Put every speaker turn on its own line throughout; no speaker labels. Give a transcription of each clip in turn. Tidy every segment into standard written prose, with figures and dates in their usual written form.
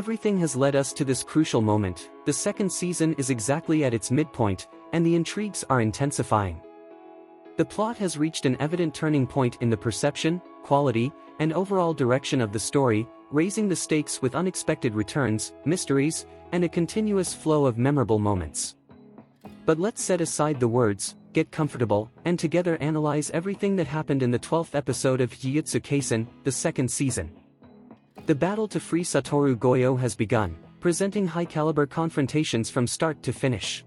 Everything has led us to this crucial moment. The second season is exactly at its midpoint, and the intrigues are intensifying. The plot has reached an evident turning point in the perception, quality, and overall direction of the story, raising the stakes with unexpected returns, mysteries, and a continuous flow of memorable moments. But let's set aside the words, get comfortable, and together analyze everything that happened in the 12th episode of Jujutsu Kaisen, the second season. The battle to free Satoru Goyo has begun, presenting high-caliber confrontations from start to finish.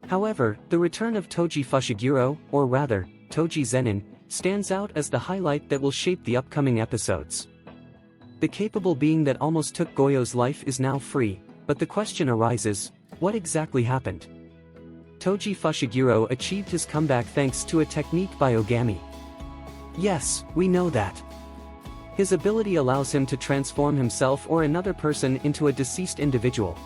However, the return of Toji Fushiguro, or rather, Toji Zenin, stands out as the highlight that will shape the upcoming episodes. The capable being that almost took Goyo's life is now free, but the question arises, what exactly happened? Toji Fushiguro achieved his comeback thanks to a technique by Ogami. Yes, we know that. His ability allows him to transform himself or another person into a deceased individual.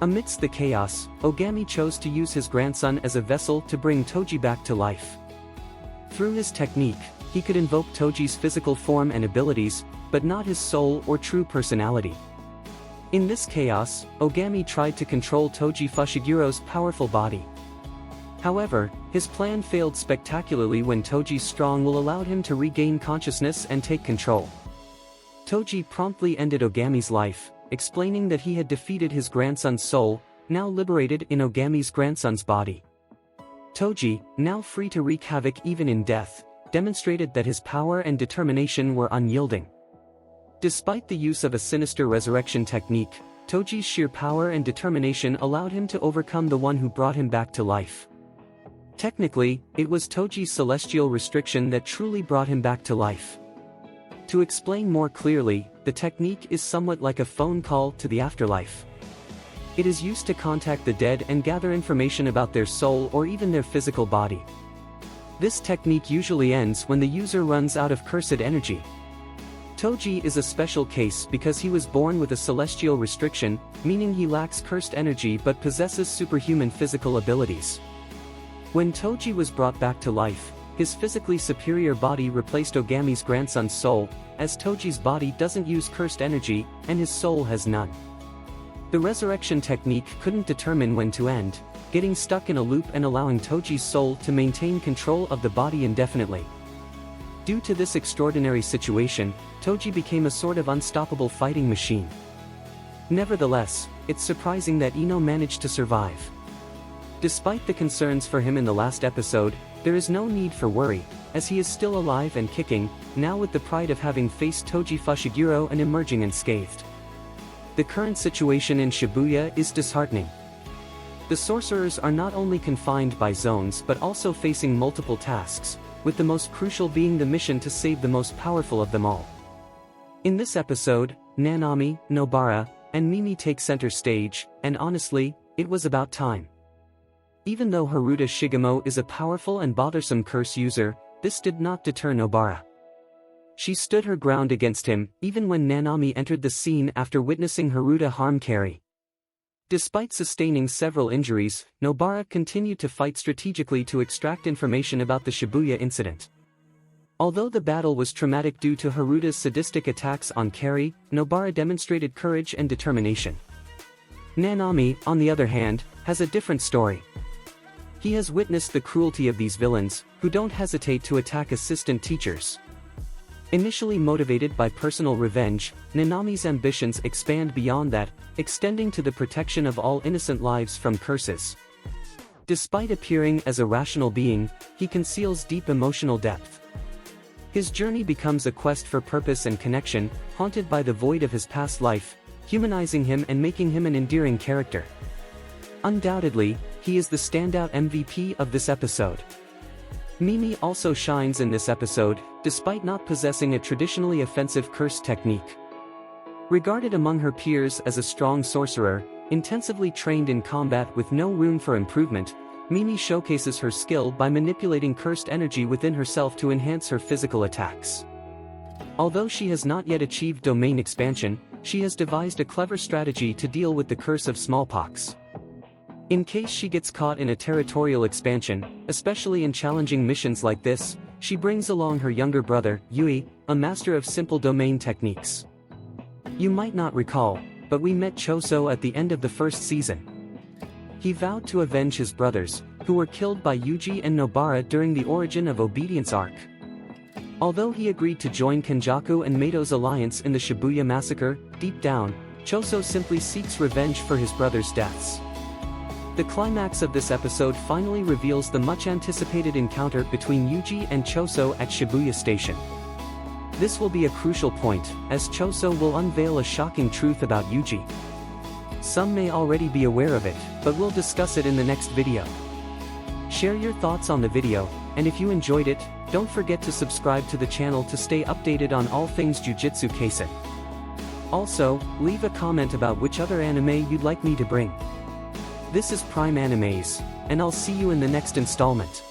Amidst the chaos, Ogami chose to use his grandson as a vessel to bring Toji back to life. Through his technique, he could invoke Toji's physical form and abilities, but not his soul or true personality. In this chaos, Ogami tried to control Toji Fushiguro's powerful body. However, his plan failed spectacularly when Toji's strong will allowed him to regain consciousness and take control. Toji promptly ended Ogami's life, explaining that he had defeated his grandson's soul, now liberated in Ogami's grandson's body. Toji, now free to wreak havoc even in death, demonstrated that his power and determination were unyielding. Despite the use of a sinister resurrection technique, Toji's sheer power and determination allowed him to overcome the one who brought him back to life. Technically, it was Toji's celestial restriction that truly brought him back to life. To explain more clearly, the technique is somewhat like a phone call to the afterlife. It is used to contact the dead and gather information about their soul or even their physical body. This technique usually ends when the user runs out of cursed energy. Toji is a special case because he was born with a celestial restriction, meaning he lacks cursed energy but possesses superhuman physical abilities. When Toji was brought back to life, his physically superior body replaced Ogami's grandson's soul, as Toji's body doesn't use cursed energy, and his soul has none. The resurrection technique couldn't determine when to end, getting stuck in a loop and allowing Toji's soul to maintain control of the body indefinitely. Due to this extraordinary situation, Toji became a sort of unstoppable fighting machine. Nevertheless, it's surprising that Ino managed to survive. Despite the concerns for him in the last episode, there is no need for worry, as he is still alive and kicking, now with the pride of having faced Toji Fushiguro and emerging unscathed. The current situation in Shibuya is disheartening. The sorcerers are not only confined by zones but also facing multiple tasks, with the most crucial being the mission to save the most powerful of them all. In this episode, Nanami, Nobara, and Mimi take center stage, and honestly, it was about time. Even though Haruta Shigemo is a powerful and bothersome curse user, this did not deter Nobara. She stood her ground against him, even when Nanami entered the scene after witnessing Haruta harm Carrie. Despite sustaining several injuries, Nobara continued to fight strategically to extract information about the Shibuya incident. Although the battle was traumatic due to Haruta's sadistic attacks on Carrie, Nobara demonstrated courage and determination. Nanami, on the other hand, has a different story. He has witnessed the cruelty of these villains, who don't hesitate to attack assistant teachers. Initially motivated by personal revenge, Nanami's ambitions expand beyond that, extending to the protection of all innocent lives from curses. Despite appearing as a rational being, he conceals deep emotional depth. His journey becomes a quest for purpose and connection, haunted by the void of his past life, humanizing him and making him an endearing character. Undoubtedly, he is the standout MVP of this episode. Mimi also shines in this episode, despite not possessing a traditionally offensive curse technique. Regarded among her peers as a strong sorcerer, intensively trained in combat with no room for improvement, Mimi showcases her skill by manipulating cursed energy within herself to enhance her physical attacks. Although she has not yet achieved domain expansion, she has devised a clever strategy to deal with the curse of smallpox. In case she gets caught in a territorial expansion, especially in challenging missions like this, she brings along her younger brother, Yui, a master of simple domain techniques. You might not recall, but we met Choso at the end of the first season. He vowed to avenge his brothers, who were killed by Yuji and Nobara during the Origin of Obedience arc. Although he agreed to join Kenjaku and Mato's alliance in the Shibuya massacre, deep down, Choso simply seeks revenge for his brothers' deaths. The climax of this episode finally reveals the much-anticipated encounter between Yuji and Choso at Shibuya Station. This will be a crucial point, as Choso will unveil a shocking truth about Yuji. Some may already be aware of it, but we'll discuss it in the next video. Share your thoughts on the video, and if you enjoyed it, don't forget to subscribe to the channel to stay updated on all things Jujutsu Kaisen. Also, leave a comment about which other anime you'd like me to bring. This is Prime Animes, and I'll see you in the next installment.